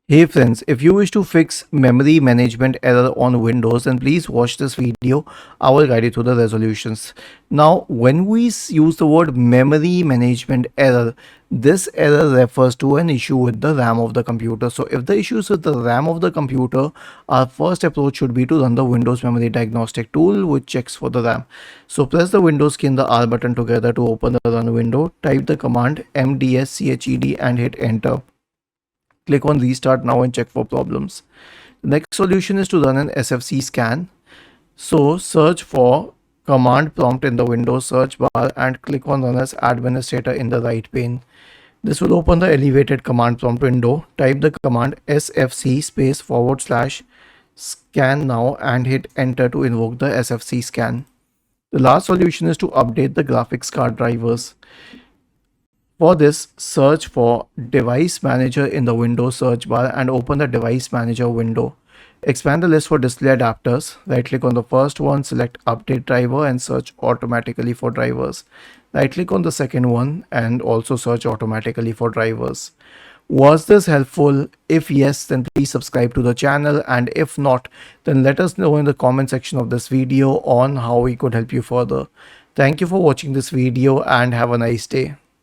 Hey friends, if you wish to fix memory management error on Windows, then please watch this video. I will guide you through the resolutions. Now, when we use the word memory management error, this error refers to an issue with the RAM of the computer. So if the issue is with the RAM of the computer, our first approach should be to run the Windows Memory Diagnostic tool, which checks for the RAM. So press the Windows key and the R button together to open the run window. Type the command mdsched and hit enter. Click on restart now and check for problems. The next solution is to run an SFC scan. So search for command prompt in the Windows search bar and click on run as administrator in the right pane. This will open the elevated command prompt window. Type the command sfc space / scan now and hit enter to invoke the SFC scan. The last solution is to update the graphics card drivers. For this, search for Device Manager in the Windows search bar and open the Device Manager window. Expand the list for display adapters. Right click on the first one, select Update Driver and search automatically for drivers. Right click on the second one and also search automatically for drivers. Was this helpful? If yes, then please subscribe to the channel, and if not, then let us know in the comment section of this video on how we could help you further. Thank you for watching this video and have a nice day.